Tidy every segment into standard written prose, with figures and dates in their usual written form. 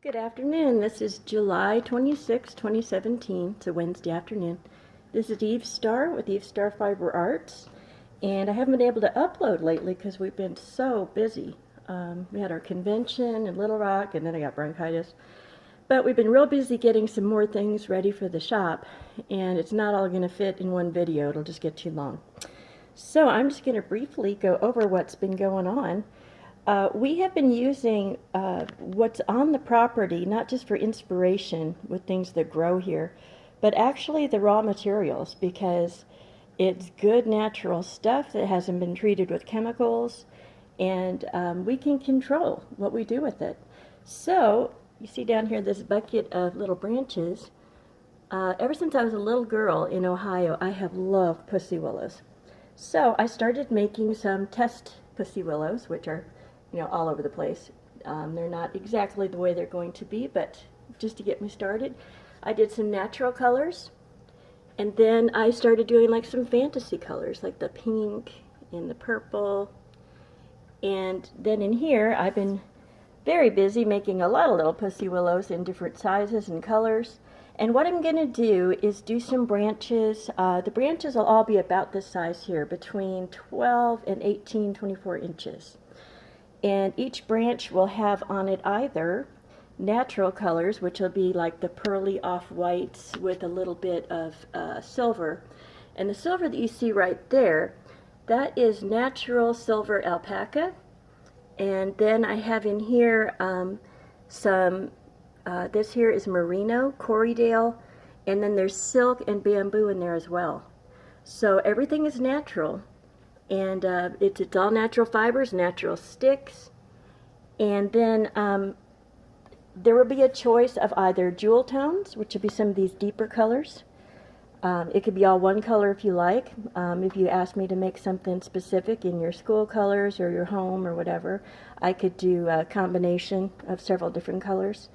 Good afternoon. This is July 26, 2017. It's a Wednesday afternoon. This is Eve Starr with Eve Starr Fiber Arts, and I haven't been able to upload lately because we've been so busy. We had our convention in Little Rock, and then I got bronchitis. But we've been real busy getting some more things ready for the shop, and it's not all going to fit in one video. It'll just get too long. So I'm just going to briefly go over what's been going on. We have been using what's on the property, not just for inspiration with things that grow here, but actually the raw materials, because it's good natural stuff that hasn't been treated with chemicals, and we can control what we do with it. So you see down here this bucket of little branches. Ever since I was a little girl in Ohio, I have loved pussy willows. So I started making some test pussy willows, which are all over the place. They're not exactly the way they're going to be, but just to get me started, I did some natural colors, and then I started doing like some fantasy colors, like the pink and the purple. And then in here, I've been very busy making a lot of little pussy willows in different sizes and colors. And what I'm going to do is do some branches. The branches will all be about this size here, between 12 and 18, 24 inches. And each branch will have on it either natural colors, which will be like the pearly off-whites with a little bit of silver. And the silver that you see right there, that is natural silver alpaca. And then I have in here this here is merino, Corriedale, and then there's silk and bamboo in there as well. So everything is natural. And it's all natural fibers, natural sticks. And then there will be a choice of either jewel tones, which would be some of these deeper colors. It could be all one color if you like. If you ask me to make something specific in your school colors or your home or whatever, I could do a combination of several different colors.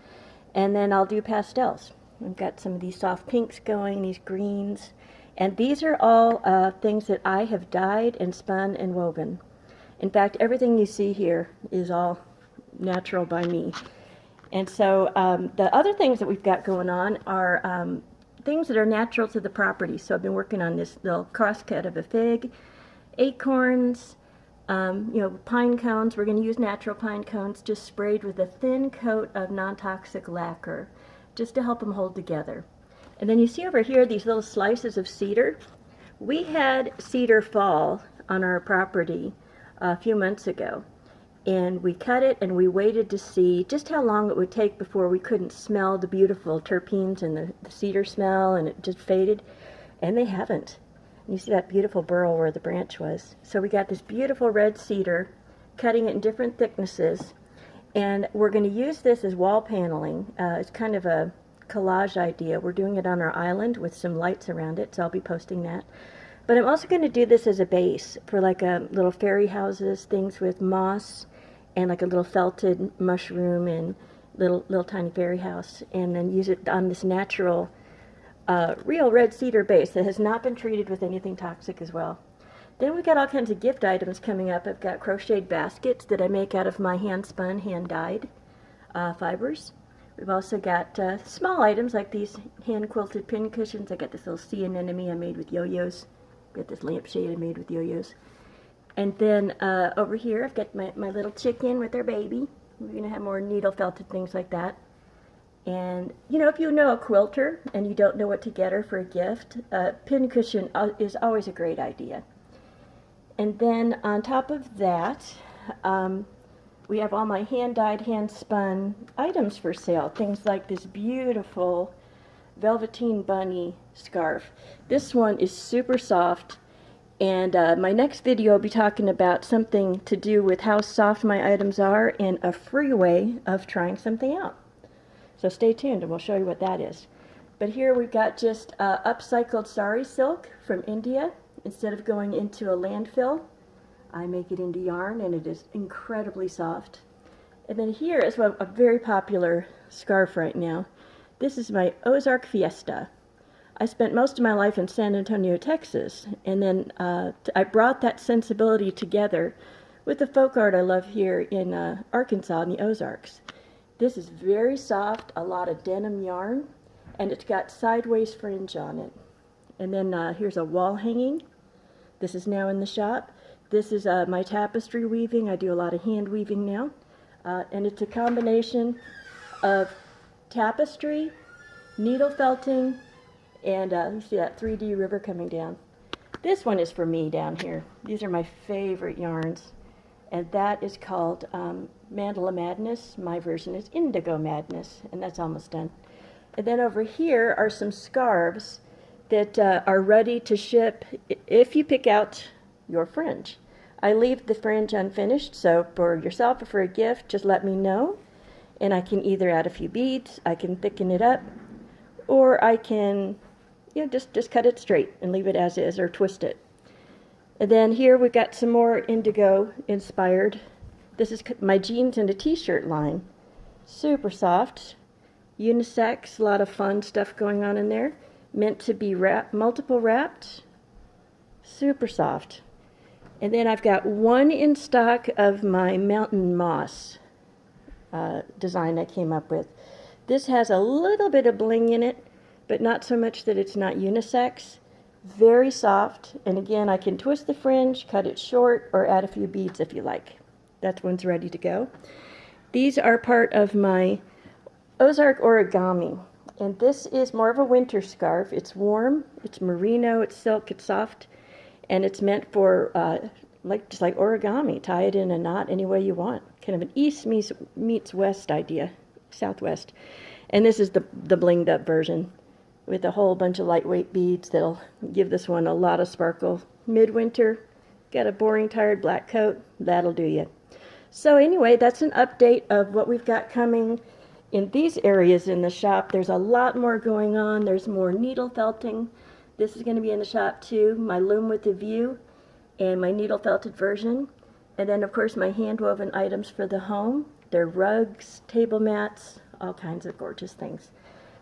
And then I'll do pastels. I've got some of these soft pinks going, these greens. And these are all things that I have dyed and spun and woven. In fact, everything you see here is all natural by me. And so the other things that we've got going on are things that are natural to the property. So I've been working on this little crosscut of a fig, acorns, pine cones. We're going to use natural pine cones just sprayed with a thin coat of non-toxic lacquer just to help them hold together. And then you see over here these little slices of cedar. We had cedar fall on our property a few months ago, and we cut it and we waited to see just how long it would take before we couldn't smell the beautiful terpenes and the cedar smell, and it just faded, and they haven't. And you see that beautiful burl where the branch was. So we got this beautiful red cedar, cutting it in different thicknesses, and we're going to use this as wall paneling. It's kind of a collage idea. We're doing it on our island with some lights around it, so I'll be posting that. But I'm also going to do this as a base for like a little fairy houses, things with moss and like a little felted mushroom and little tiny fairy house, and then use it on this natural real red cedar base that has not been treated with anything toxic as well. Then we've got all kinds of gift items coming up. I've got crocheted baskets that I make out of my hand spun, hand dyed fibers. We've also got small items like these hand quilted pin cushions. I got this little sea anemone I made with yo-yos. Got this lampshade I made with yo-yos. And then over here I've got my little chicken with their baby. We're going to have more needle felted things like that. And if you know a quilter and you don't know what to get her for a gift, a pin cushion is always a great idea. And then on top of that, we have all my hand-dyed, hand-spun items for sale. Things like this beautiful velveteen bunny scarf. This one is super soft, and my next video will be talking about something to do with how soft my items are and a free way of trying something out. So stay tuned and we'll show you what that is. But here we've got just upcycled sari silk from India. Instead of going into a landfill, I make it into yarn, and it is incredibly soft. And then here is a very popular scarf right now. This is my Ozark Fiesta. I spent most of my life in San Antonio, Texas, and then I brought that sensibility together with the folk art I love here in Arkansas in the Ozarks. This is very soft, a lot of denim yarn, and it's got sideways fringe on it. And then here's a wall hanging. This is now in the shop. This is my tapestry weaving. I do a lot of hand weaving now. And it's a combination of tapestry, needle felting, and you see that 3D river coming down. This one is for me down here. These are my favorite yarns. And that is called Mandala Madness. My version is Indigo Madness, and that's almost done. And then over here are some scarves that are ready to ship if you pick out your fringe. I leave the fringe unfinished, so for yourself or for a gift, just let me know. And I can either add a few beads, I can thicken it up, or I can just cut it straight and leave it as is, or twist it. And then here we've got some more indigo inspired. This is my jeans and a t-shirt line. Super soft, unisex, a lot of fun stuff going on in there. Meant to be multiple wrapped, super soft. And then I've got one in stock of my mountain moss design I came up with. This has a little bit of bling in it, but not so much that it's not unisex. Very soft, and again, I can twist the fringe, cut it short, or add a few beads if you like. That one's ready to go. These are part of my Ozark origami, and this is more of a winter scarf. It's warm, it's merino, it's silk, it's soft, and it's meant for just like origami. Tie it in a knot any way you want. Kind of an east meets west idea, southwest. And this is the blinged up version, with a whole bunch of lightweight beads that'll give this one a lot of sparkle. Midwinter, got a boring, tired black coat, that'll do you. So anyway, that's an update of what we've got coming in these areas in the shop. There's a lot more going on. There's more needle felting. This is going to be in the shop too, my loom with a view and my needle felted version. And then of course my hand woven items for the home. They're rugs, table mats, all kinds of gorgeous things.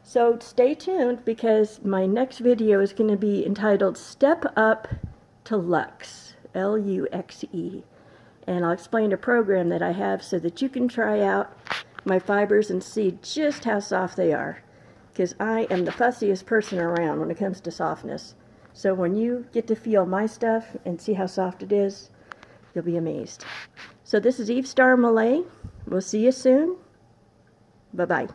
So stay tuned, because my next video is going to be entitled Step Up to Luxe, L-U-X-E. And I'll explain a program that I have so that you can try out my fibers and see just how soft they are. Because I am the fussiest person around when it comes to softness. So when you get to feel my stuff and see how soft it is, you'll be amazed. So this is Eve Starr Malay. We'll see you soon. Bye-bye.